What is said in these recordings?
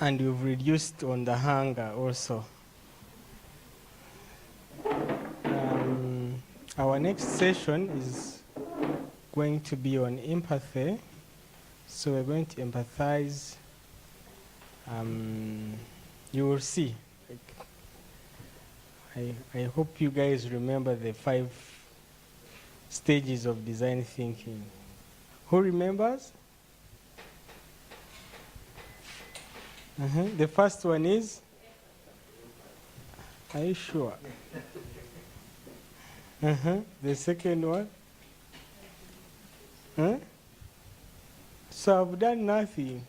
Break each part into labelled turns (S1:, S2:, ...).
S1: and we've reduced on the hunger also. Our next session is going to be on empathy. So we're going to empathize. You will see. I hope you guys remember the 5 stages of design thinking. Who remembers? The first one is? Are you sure? The second one? So I've done nothing.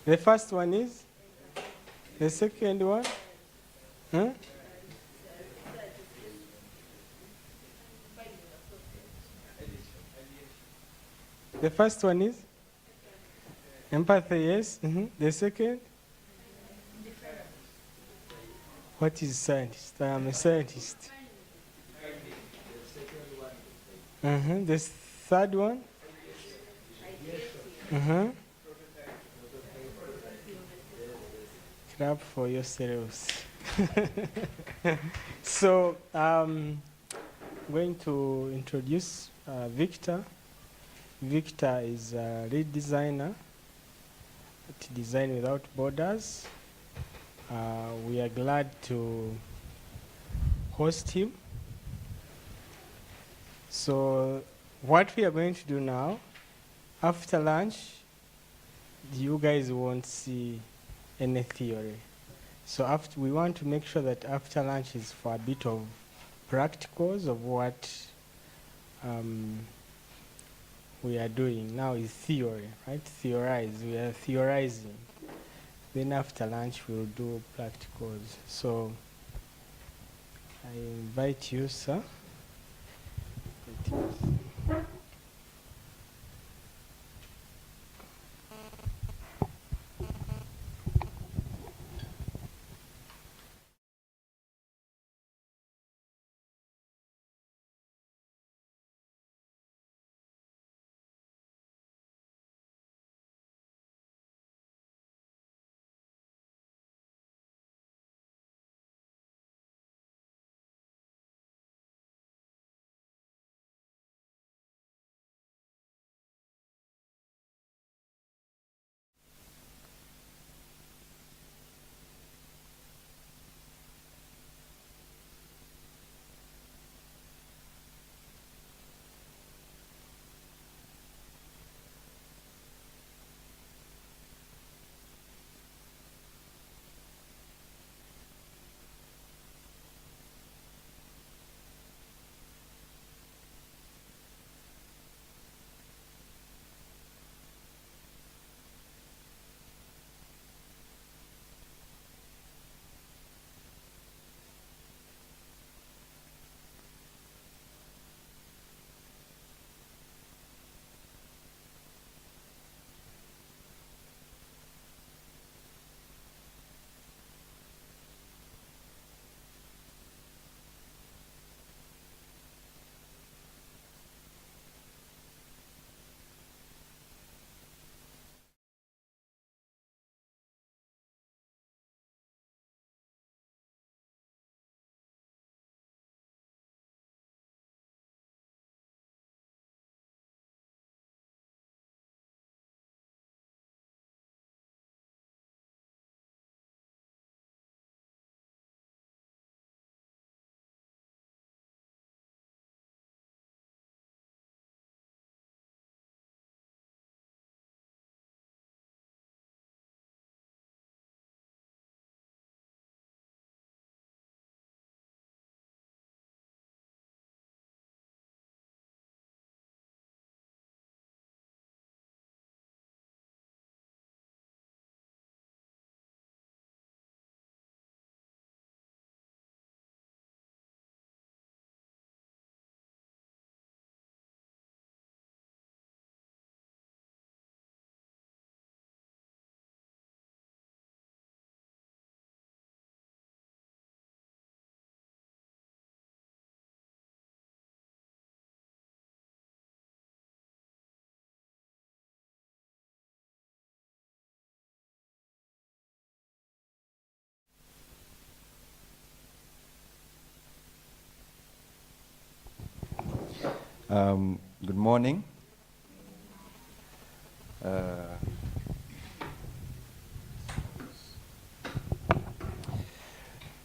S1: The first one is? The second one? The first one is? Empathy, yes. The second? What is scientist? I am a scientist. The third one? Clap for yourselves. So I'm going to introduce Victor. Victor is a lead designer at Design Without Borders. We are glad to host him. So what we are going to do now, after lunch, you guys won't see any theory. So we want to make sure that after lunch is for a bit of practicals of what we are doing. Now is theory, right? Theorize, we are theorizing. Then after lunch we'll do practicals. So I invite you, sir.
S2: Good morning.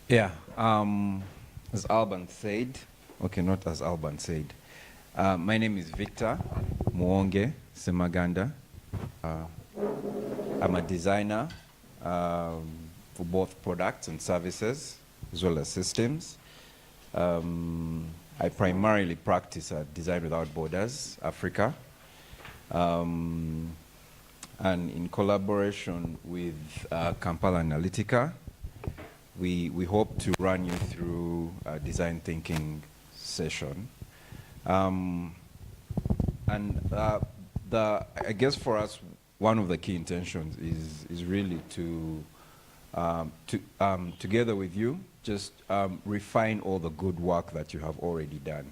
S2: Yeah, as Alban said, okay, not as Alban said. My name is Victor Muonge Semaganda. I'm a designer for both products and services, as well as systems. I primarily practice at Design Without Borders, Africa. And in collaboration with Kampala Analytica, we hope to run you through a design thinking session. I guess for us, one of the key intentions is really to together with you, just refine all the good work that you have already done.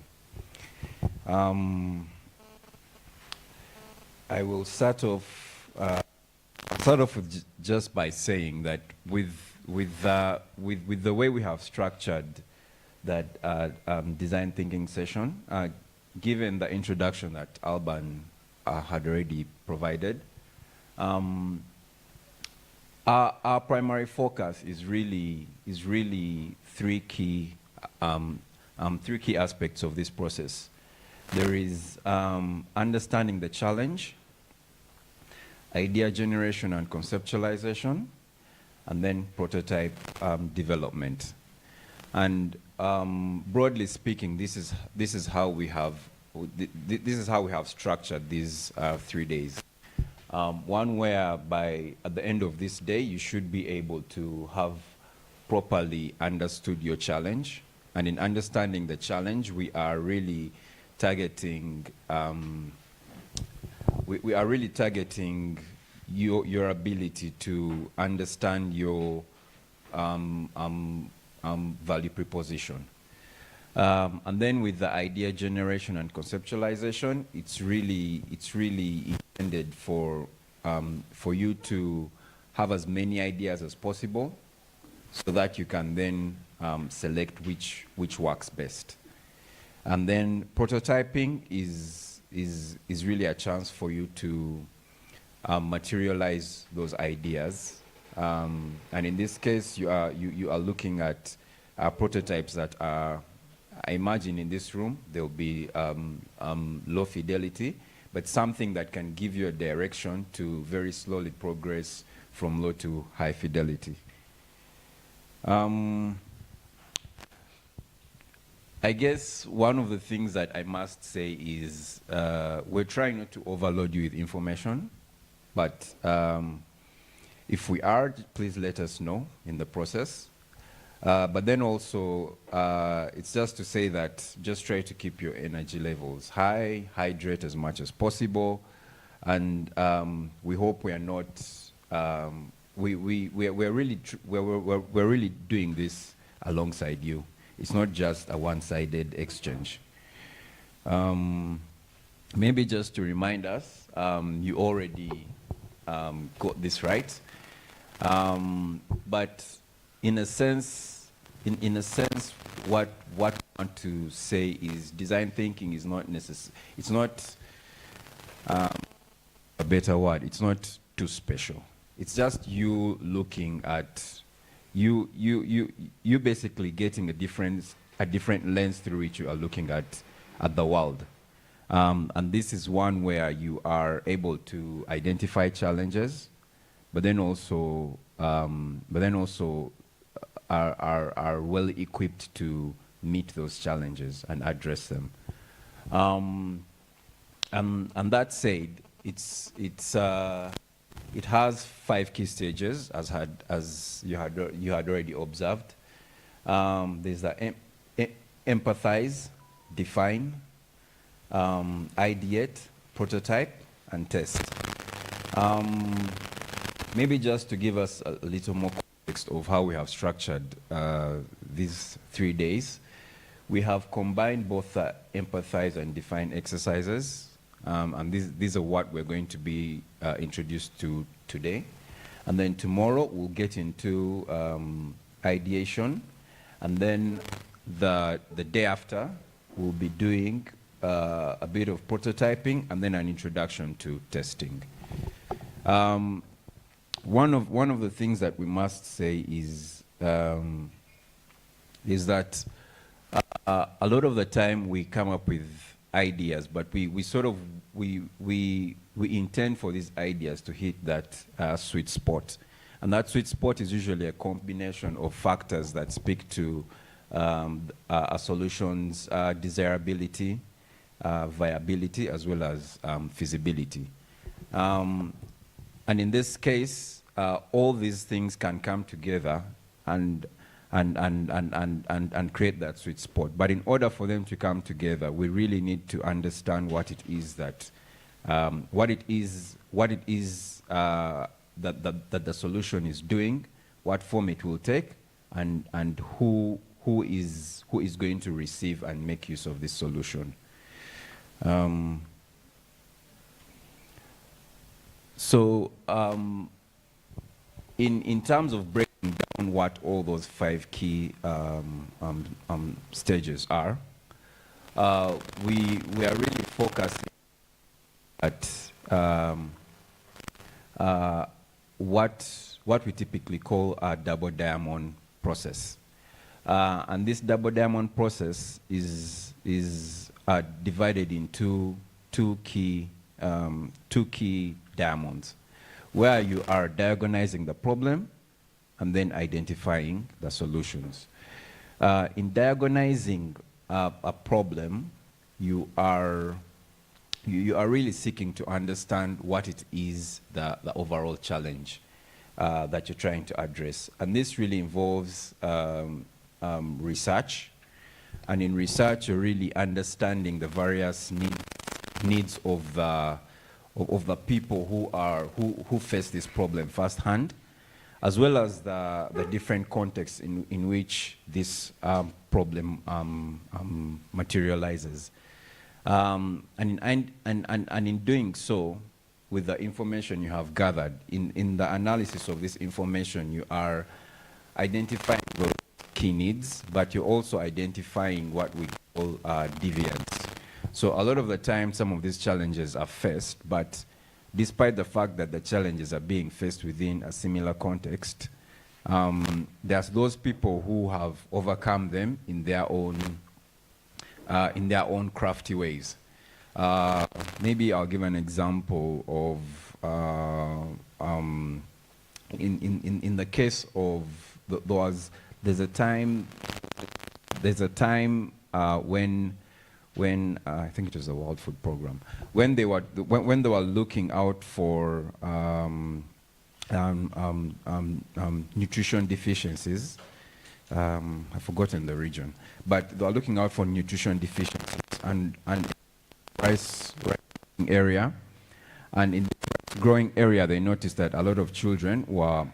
S2: I will start off with just by saying that with the way we have structured that design thinking session, given the introduction that Alban had already provided, our primary focus is really three key aspects of this process. There is understanding the challenge, idea generation and conceptualization, and then prototype development. And broadly speaking, this is how we have structured these 3 days. One whereby at the end of this day, you should be able to have properly understood your challenge. And in understanding the challenge, we are really targeting your ability to understand your value proposition. And then with the idea generation and conceptualization, it's really intended for you to have as many ideas as possible, so that you can then select which works best. And then prototyping is really a chance for you to materialize those ideas. And in this case, you are looking at prototypes that are, I imagine in this room, they'll be low fidelity, but something that can give you a direction to very slowly progress from low to high fidelity. I guess one of the things that I must say is we're trying not to overload you with information, but if we are, please let us know in the process. But then also, it's just to say that just try to keep your energy levels high, hydrate as much as possible, and we hope we are not. We're really doing this alongside you. It's not just a one-sided exchange. Maybe just to remind us, you already got this right, but in a sense, what I want to say is design thinking is not necessary. It's not a better word. It's not too special. It's just you looking at you basically getting a different lens through which you are looking at the world. And this is one where you are able to identify challenges, but then also are well equipped to meet those challenges and address them. And that said, it has 5 key stages, as you had already observed. There's the empathize, define, ideate, prototype, and test. Maybe just to give us a little more context of how we have structured these 3 days, we have combined both the empathize and define exercises, and these are what we're going to be introduced to today. And then tomorrow we'll get into ideation, and then the day after we'll be doing a bit of prototyping, and then an introduction to testing. One of the things that we must say is that a lot of the time we come up with ideas, but we intend for these ideas to hit that sweet spot. And that sweet spot is usually a combination of factors that speak to a solution's desirability, viability, as well as feasibility. And in this case, all these things can come together and create that sweet spot. But in order for them to come together, we really need to understand what it is that that the solution is doing, what form it will take, and who is going to receive and make use of this solution. In terms of breaking down what all those 5 key stages are, we are really focusing at what we typically a double diamond process. And this double diamond process is divided into two key diamonds, where you are diagonizing the problem and then identifying the solutions. In diagonizing a problem, you are really seeking to understand what it is, the overall challenge that you're trying to address. And this really involves research. And in research, you're really understanding the various needs of the people who face this problem firsthand, as well as the different contexts in which this problem materializes. And in doing so, with the information you have gathered, in the analysis of this information, you are identifying those key needs, but you're also identifying what we call deviants. So a lot of the time, some of these challenges are faced, but despite the fact that the challenges are being faced within a similar context, there's those people who have overcome them in their own crafty ways. Maybe I'll give an example of in the case of there's a time when I think it was the World Food Program, when they were looking out for nutrition deficiencies. I've forgotten the region, but they were looking out for nutrition deficiencies and rice growing area, and in the growing area they noticed that a lot of children were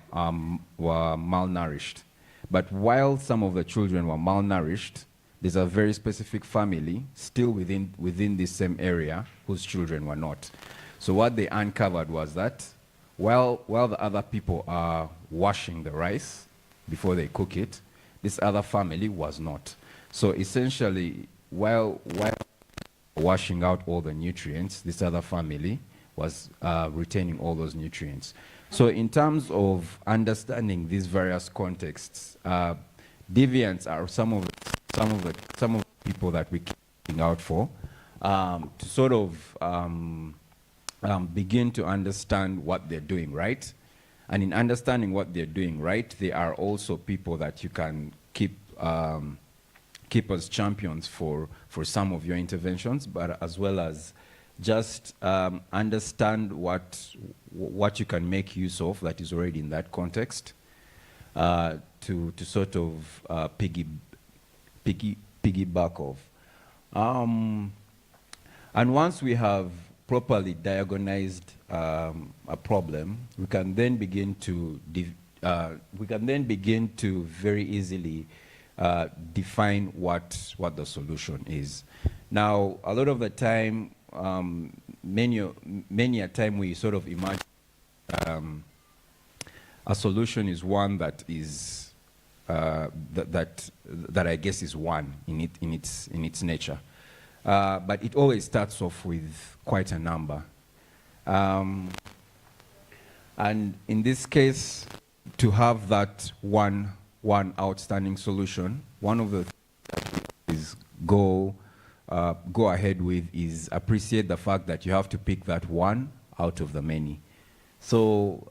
S2: malnourished. But while some of the children were malnourished, there's a very specific family still within this same area whose children were not. So what they uncovered was that while the other people are washing the rice before they cook it, this other family was not. So essentially, while washing out all the nutrients, this other family was retaining all those nutrients. So in terms of understanding these various contexts, deviants are some of the people that we're looking out for to sort of begin to understand what they're doing right. And in understanding what they're doing right, they are also people that you can keep as champions for some of your interventions, but as well as just understand what you can make use of that is already in that context to sort of piggyback off. And once we have properly diagonized a problem, we can then begin to very easily define what the solution is. Now, a lot of the time, many a time we sort of imagine a solution is one that is that I guess is one in its nature. but it always starts off with quite a number. And in this case, to have that one outstanding solution, one of the things is go ahead with is appreciate the fact that you have to pick that one out of the many. So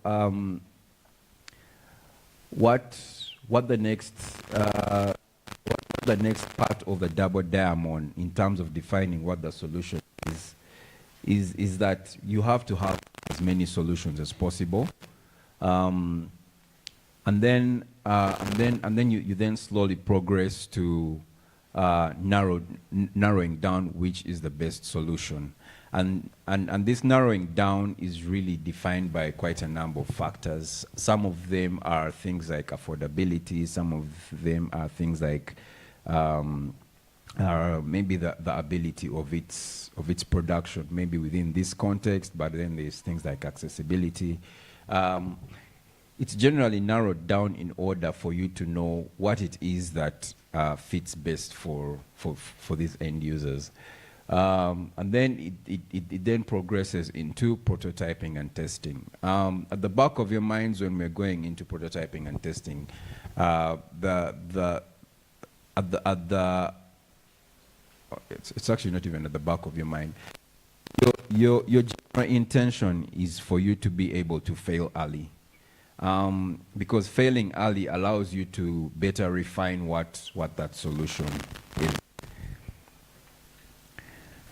S2: what the next part of the double diamond in terms of defining what the solution is that you have to have as many solutions as possible, and then you then slowly progress to narrowing down which is the best solution, and this narrowing down is really defined by quite a number of factors. Some of them are things like affordability. Some of them are things like maybe the ability of its production, maybe within this context, but then there's things like accessibility. It's generally narrowed down in order for you to know what it is that fits best for these end users. And then it then progresses into prototyping and testing. At the back of your minds when we're going into prototyping and testing, it's actually not even at the back of your mind. Your general intention is for you to be able to fail early. Because failing early allows you to better refine what that solution is.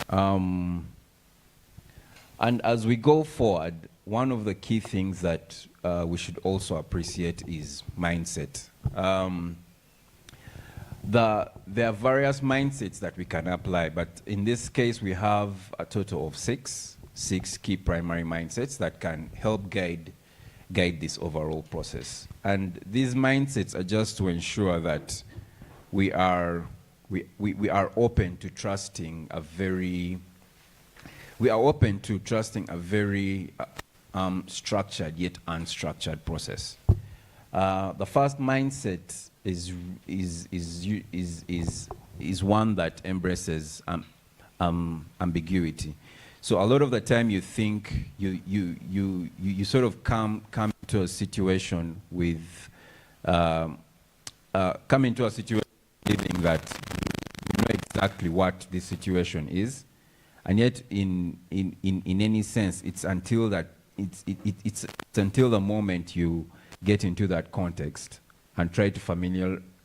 S2: And as we go forward, one of the key things that we should also appreciate is mindset. There are various mindsets that we can apply, but in this case we have a total of six key primary mindsets that can help guide this overall process. And these mindsets are just to ensure that we are open to trusting a very structured yet unstructured process. The first mindset is one that embraces ambiguity. So a lot of the time you think you sort of come to a situation with believing that you know exactly what this situation is, and yet in any sense it's until the moment you get into that context and try to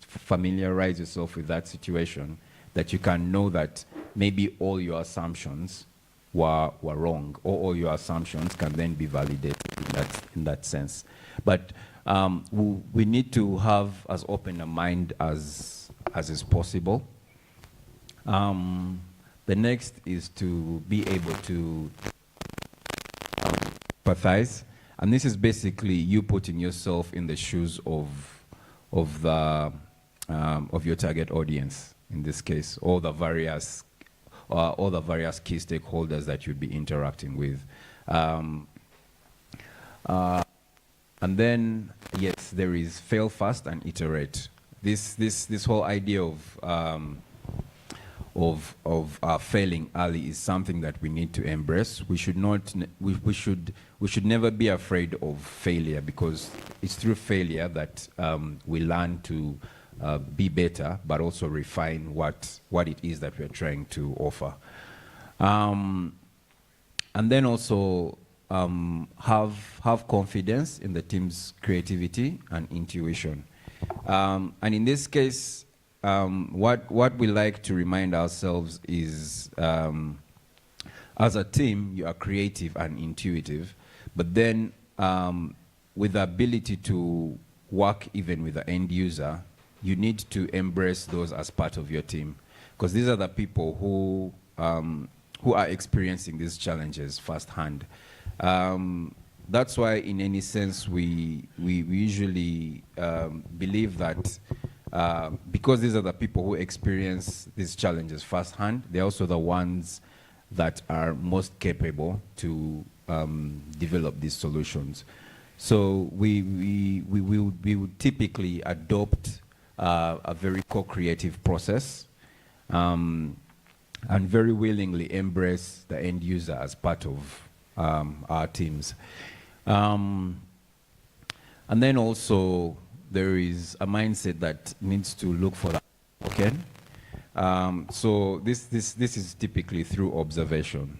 S2: familiarize yourself with that situation that you can know that maybe all your assumptions were wrong, or all your assumptions can then be validated in that sense. But we need to have as open a mind as is possible. The next is to be able to empathize, and this is basically you putting yourself in the shoes of your target audience, in this case, all the various key stakeholders that you'd be interacting with. And then, yes, there is fail fast and iterate. This whole idea of failing early is something that we need to embrace. We should never be afraid of failure, because it's through failure that we learn to be better, but also refine what it is that we're trying to offer. And then also have confidence in the team's creativity and intuition. And in this case, what we like to remind ourselves is, as a team, you are creative and intuitive, but then with the ability to work even with the end user, you need to embrace those as part of your team, because these are the people who are experiencing these challenges firsthand. That's why, in any sense, we usually believe that because these are the people who experience these challenges firsthand, they're also the ones that are most capable to develop these solutions. So we would typically adopt a very co-creative process, and and very willingly embrace the end user as part of our teams. And then also there is a mindset that needs to look for that token. So this is typically through observation.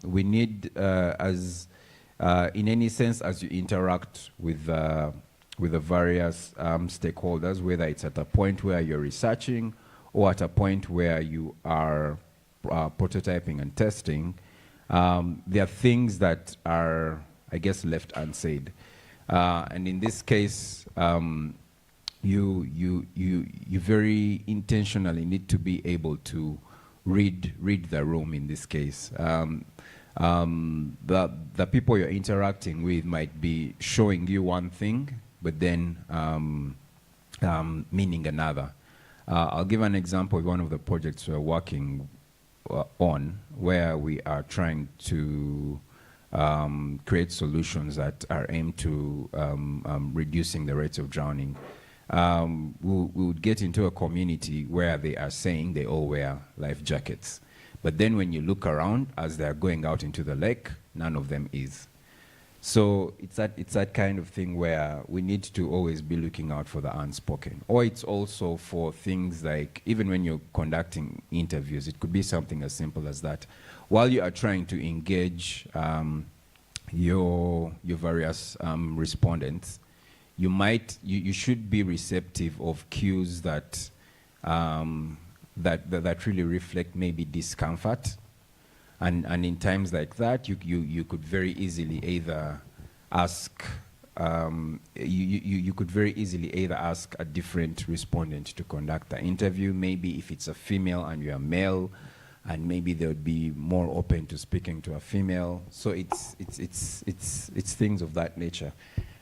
S2: We need, in any sense, as you interact with the various stakeholders, whether it's at a point where you're researching or at a point where you are prototyping and testing, there are things that are, I guess, left unsaid. And in this case, you very intentionally need to be able to read the room in this case. The people you're interacting with might be showing you one thing, but then meaning another. I'll give an example of one of the projects we're working on, where we are trying to create solutions that are aimed to reducing the rates of drowning. We would get into a community where they are saying they all wear life jackets. But then when you look around as they're going out into the lake, none of them is. So it's that kind of thing where we need to always be looking out for the unspoken. Or it's also for things like, even when you're conducting interviews, it could be something as simple as that. While you are trying to engage your various respondents, you should be receptive of cues that that really reflect maybe discomfort, and in times like that, you could very easily either ask you could very easily either ask a different respondent to conduct the interview. Maybe if it's a female and you're a male, and maybe they would be more open to speaking to a female. So it's things of that nature.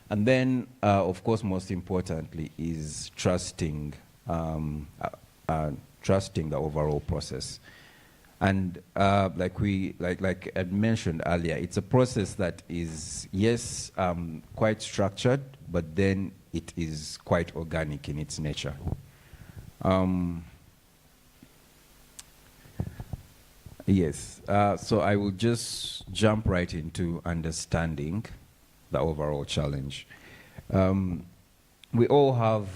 S2: And then, of course, most importantly, is trusting the overall process. And like I mentioned earlier, it's a process that is, yes, quite structured, but then it is quite organic in its nature. Yes, so I will just jump right into understanding the overall challenge. We all have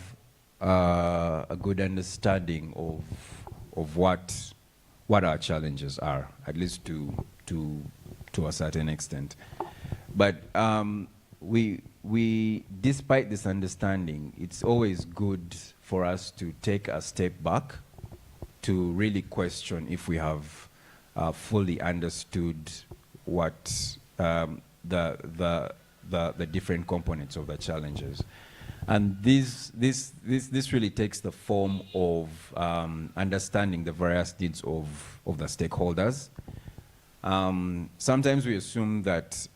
S2: a good understanding of what our challenges are, at least to a certain extent. But we, despite this understanding, it's always good for us to take a step back to really question if we have fully understood what the different components of the challenges. And this really takes the form of understanding the various needs of the stakeholders. Sometimes we assume that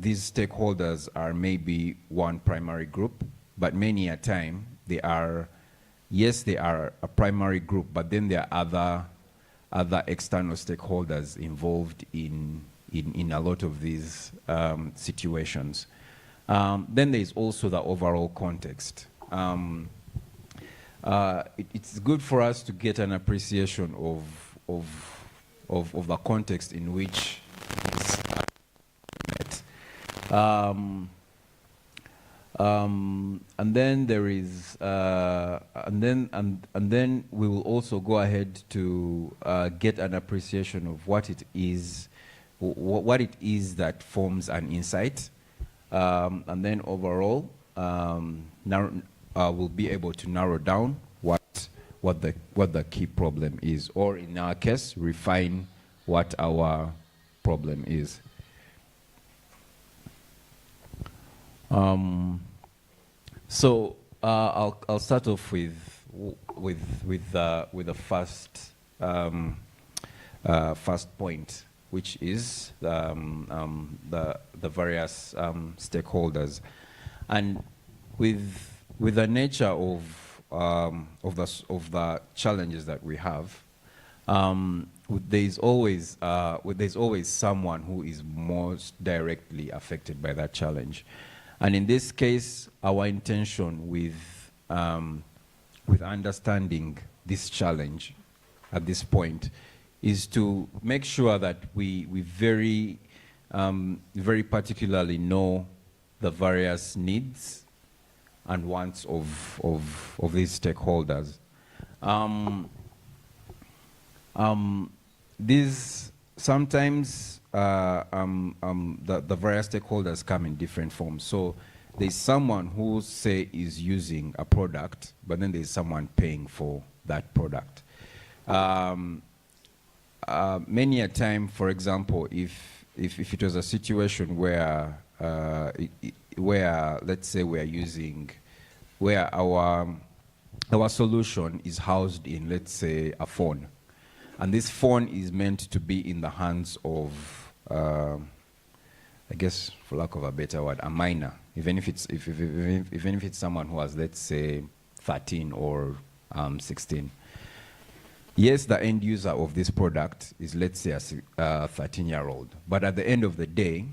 S2: these stakeholders are maybe one primary group, but many a time they are a primary group, but then there are other external stakeholders involved in a lot of these situations. Then there is also the overall context. It's good for us to get an appreciation of the context in which this met. And then there is, and then we will also go ahead to get an appreciation of what it is that forms an insight. And then overall, we'll be able to narrow down what the key problem is, or in our case, refine what our problem is. So I'll start off with the first point, which is the various stakeholders, and with the nature of the challenges that we have, there's always someone who is most directly affected by that challenge. And in this case, our intention with understanding this challenge at this point is to make sure that we very, very particularly know the various needs and wants of these stakeholders. These sometimes the various stakeholders come in different forms. So there's someone who say is using a product, but then there's someone paying for that product. Many a time, for example, if it was a situation where where let's say where our solution is housed in, let's say, a phone, and this phone is meant to be in the hands of I guess, for lack of a better word, a minor, even if it's someone who has, let's say, 13 or 16. Yes, the end user of this product is, let's say, a 13-year-old. But at the end of the day,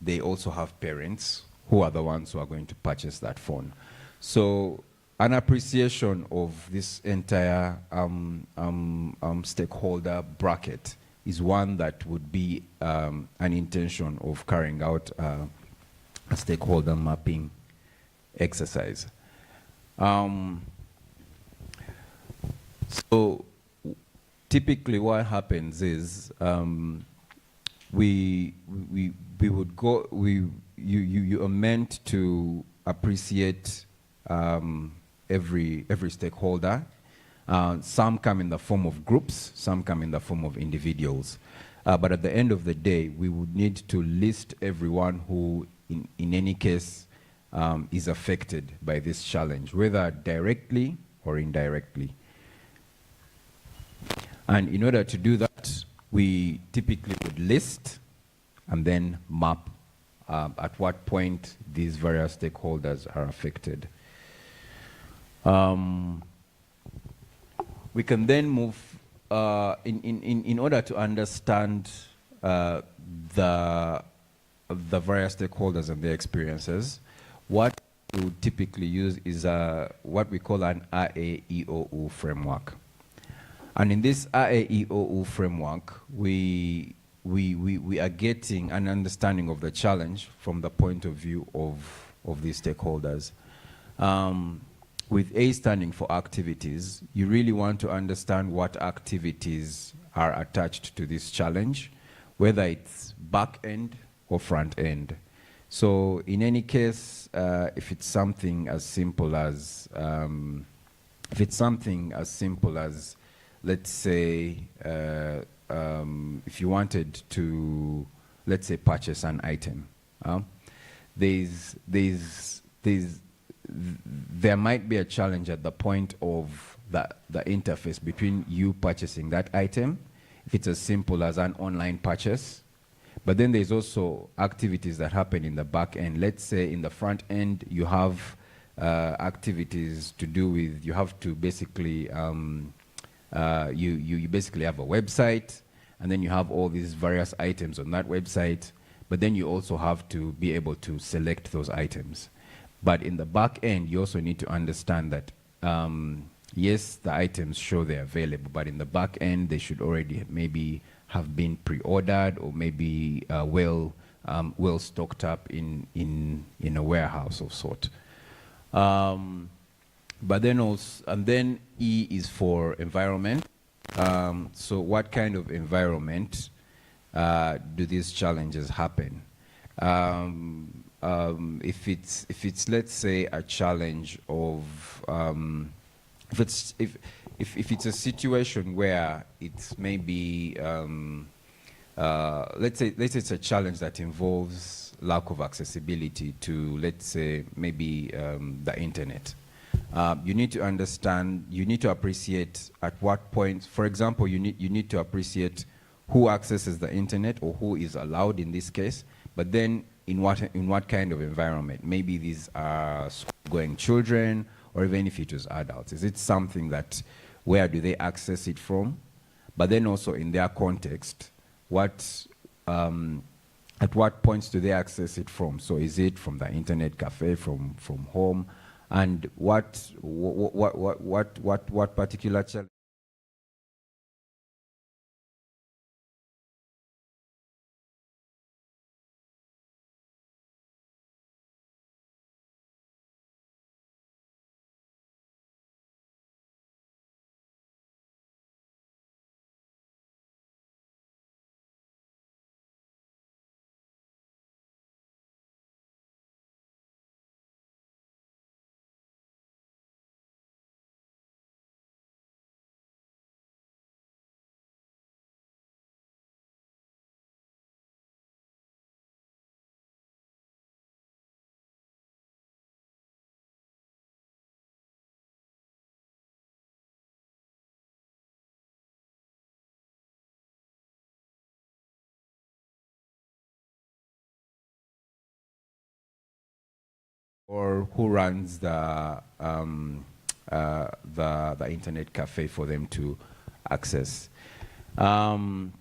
S2: they also have parents who are the ones who are going to purchase that phone. So an appreciation of this entire stakeholder bracket is one that would be an intention of carrying out a stakeholder mapping exercise. So typically what happens is you are meant to appreciate every stakeholder. Some come in the form of groups, some come in the form of individuals. But at the end of the day, we would need to list everyone who, in any case, is affected by this challenge, whether directly or indirectly. And in order to do that, we typically would list and then map at what point these various stakeholders are affected. We can then move, in order to understand the various stakeholders and their experiences, what we would typically use is what we call an AAEOU framework. And in this AAEOU framework, we are getting an understanding of the challenge from the point of view of these stakeholders. With A standing for activities, you really want to understand what activities are attached to this challenge, whether it's back end or front end. So in any case, if it's something as simple as, let's say, if you wanted to, let's say, purchase an item, there might be a challenge at the point of the interface between you purchasing that item, if it's as simple as an online purchase. But then there's also activities that happen in the back end. Let's say in the front end, you have activities to do with, you have to basically, you basically have a website, and then you have all these various items on that website, but then you also have to be able to select those items. But in the back end, you also need to understand that, yes, the items show they're available, but in the back end, they should already maybe have been pre-ordered or maybe well stocked up in a warehouse of sort. But then also, and then E is for environment. So what kind of environment do these challenges happen? If it's let's say a challenge of if it's a situation where it's maybe let's say it's a challenge that involves lack of accessibility to, let's say, maybe the internet. You need to understand, you need to appreciate at what point, for example, you need to appreciate who accesses the internet or who is allowed in this case, but then in what kind of environment. Maybe these are school-going children, or even if it was adults. Is it something that, where do they access it from? But then also in their context, at what points do they access it from? So is it from the internet cafe, from home? And what particular challenge or who runs the internet cafe for them to access. And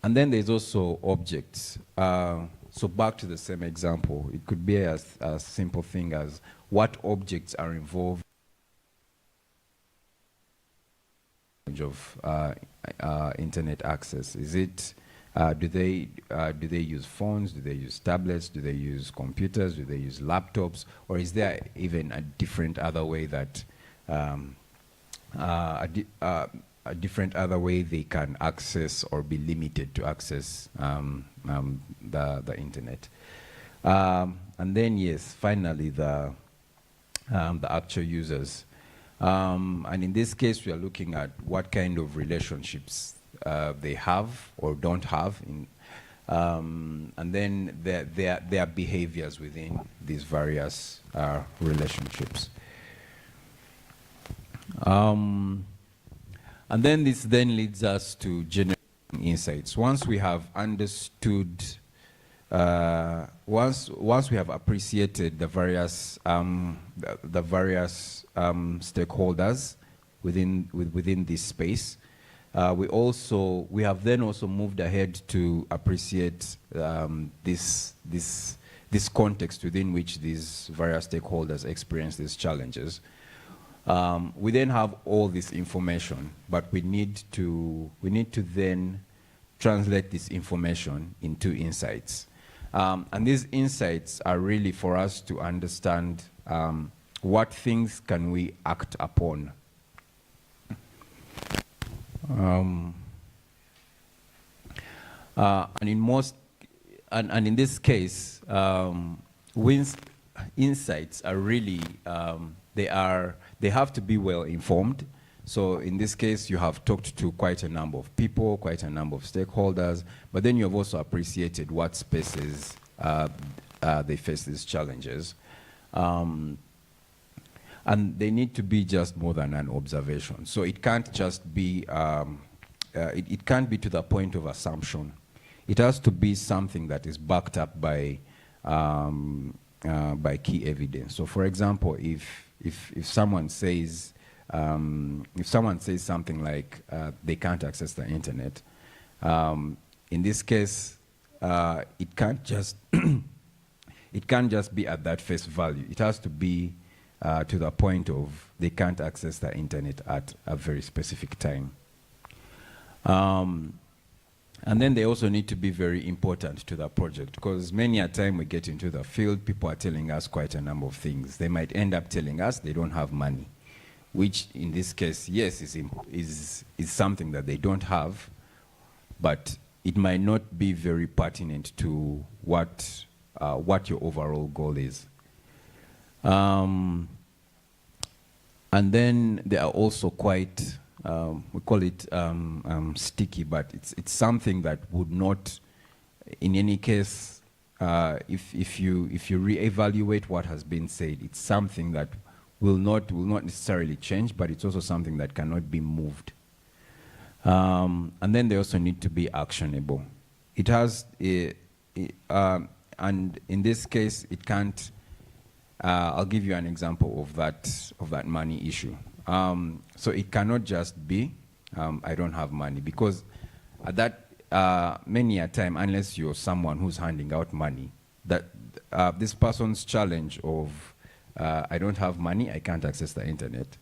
S2: then there's also objects. So back to the same example, it could be a simple thing as what objects are involved of internet access. Is it do they use phones? Do they use tablets? Do they use computers? Do they use laptops? Or is there even a different other way that a different other way they can access or be limited to access the internet? And then yes, finally the actual users. And in this case, we are looking at what kind of relationships they have or don't have, and then their behaviors within these various relationships. And then this then leads us to generating insights. Once we have understood, once we have appreciated the various stakeholders within this space, we have then also moved ahead to appreciate this context within which these various stakeholders experience these challenges. We then have all this information, but we need to then translate this information into insights. And these insights are really for us to understand what things can we act upon. And in this case, insights are really they have to be well informed. So in this case, you have talked to quite a number of people, quite a number of stakeholders, but then you have also appreciated what spaces they face these challenges. And they need to be just more than an observation. So it can't just be, it can't be to the point of assumption. It has to be something that is backed up by key evidence. So for example, if someone says something like they can't access the internet, in this case, it can't just be at that face value. It has to be to the point of they can't access the internet at a very specific time. And then they also need to be very important to the project, because many a time we get into the field, people are telling us quite a number of things. They might end up telling us they don't have money, which in this case, yes, is something that they don't have, but it might not be very pertinent to what your overall goal is. And then they are also quite, we call it sticky, but it's something that would not, in any case, if you reevaluate what has been said, it's something that will not necessarily change, but it's also something that cannot be moved. And then they also need to be actionable. It has, and in this case, it can't. I'll give you an example of that money issue. So it cannot just be, I don't have money, because at that many a time, unless you're someone who's handing out money, that this person's challenge of I don't have money, I can't access the internet,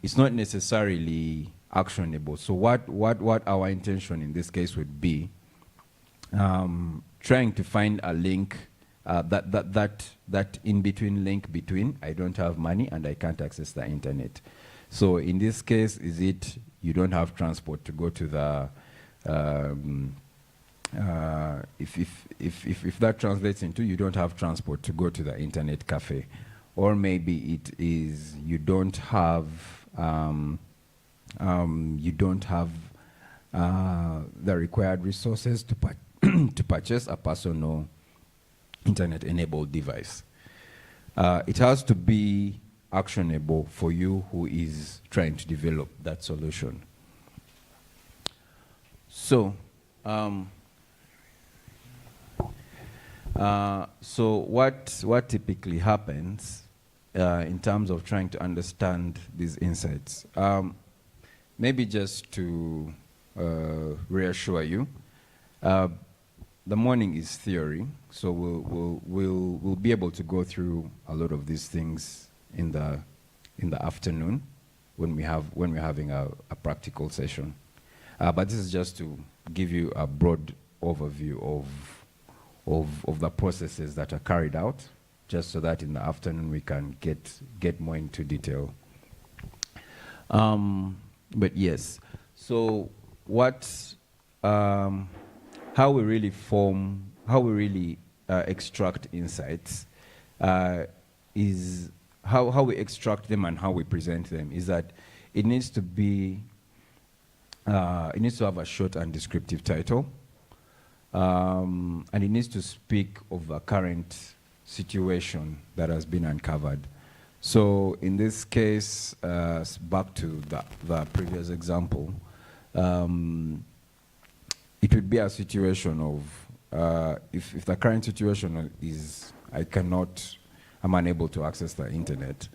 S2: it's not necessarily actionable. So what our intention in this case would be, trying to find a link, that in-between link between I don't have money and I can't access the internet. So in this case, is it you don't have transport to go to the, if that translates into you don't have transport to go to the internet cafe, or maybe it is you don't have the required resources to to purchase a personal internet-enabled device. It has to be actionable for you who is trying to develop that solution. So, So what typically happens in terms of trying to understand these insights? Maybe just to reassure you, the morning is theory, so we'll be able to go through a lot of these things in the afternoon when we're having a practical session. But this is just to give you a broad overview of the processes that are carried out, just so that in the afternoon we can get more into detail. But yes, so how we really extract insights is how we extract them and how we present them is that it needs to have a short and descriptive title, and it needs to speak of the current situation that has been uncovered. So in this case, back to the previous example, it would be a situation of if the current situation is I'm unable to access the internet.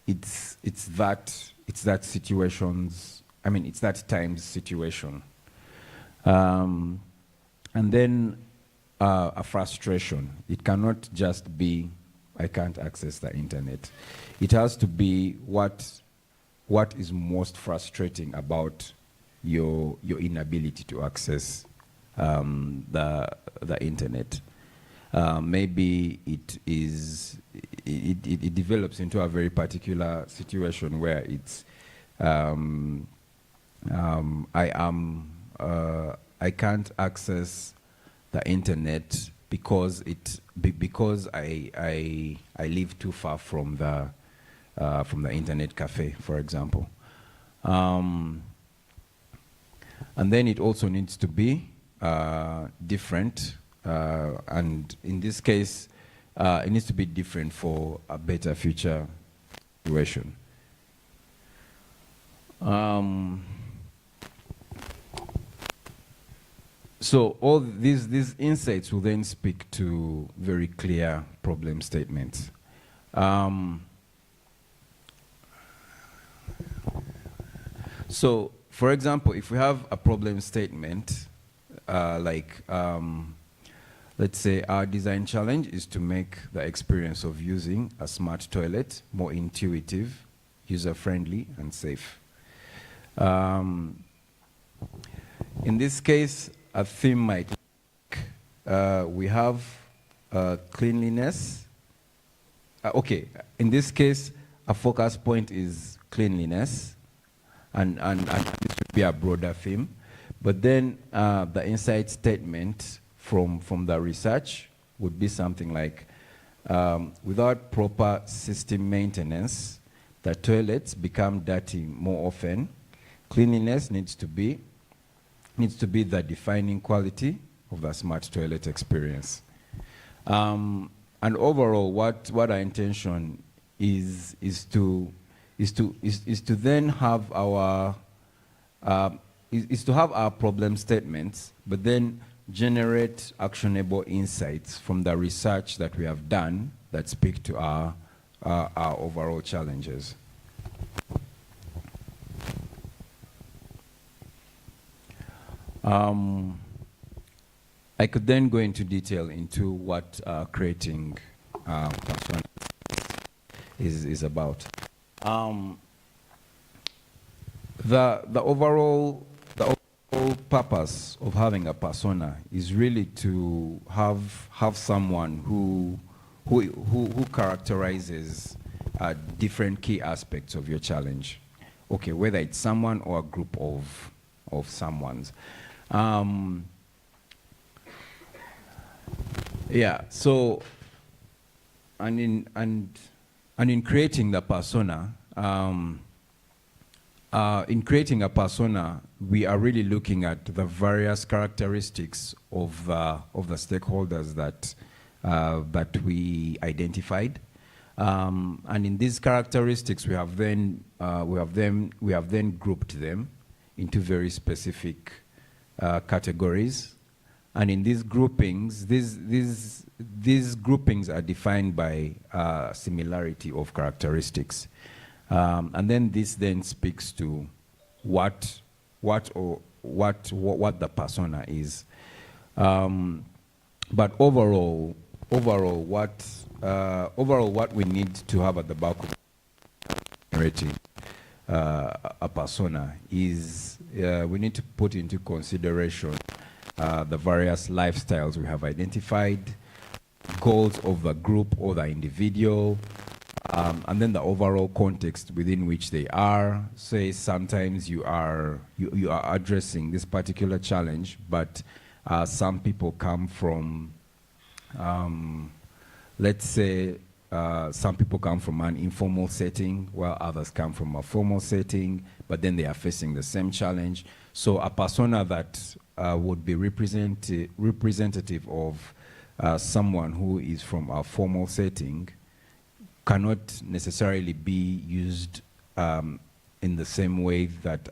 S2: It's that time's situation, and then a frustration. It cannot just be I can't access the internet. It has to be what is most frustrating about your inability to access the internet. Maybe it develops into a very particular situation where it's I can't access the internet because I live too far from the internet cafe, for example. And then it also needs to be different, and in this case, it needs to be different for a better future situation. So all these insights will then speak to very clear problem statements. So, for example, if we have a problem statement, let's say our design challenge is to make the experience of using a smart toilet more intuitive, user-friendly, and safe. In this case, a theme might we have cleanliness. Okay, in this case, a focus point is cleanliness, and this would be a broader theme. But then the insight statement from the research would be something like, without proper system maintenance, the toilets become dirty more often. Cleanliness needs to be the defining quality of the smart toilet experience. And overall, what our intention is to then have our problem statements, but then generate actionable insights from the research that we have done that speak to our overall challenges. I could then go into detail into what creating persona is about. The overall purpose of having a persona is really to have someone who characterizes different key aspects of your challenge. Okay, whether it's someone or a group of someone's. Yeah. So, and in creating the persona, we are really looking at the various characteristics of the stakeholders that we identified, and in these characteristics, we have then grouped them into very specific categories, And in these groupings, these groupings are defined by similarity of characteristics. And then this then speaks to what the persona is. But overall, what we need to have at the back of generating a persona is we need to put into consideration the various lifestyles we have identified, goals of the group or the individual, and then the overall context within which they are. Say sometimes you are addressing this particular challenge, but some people come from, let's say, some people come from an informal setting, while others come from a formal setting, but then they are facing the same challenge. So a persona that would be representative of someone who is from a formal setting cannot necessarily be used in the same way that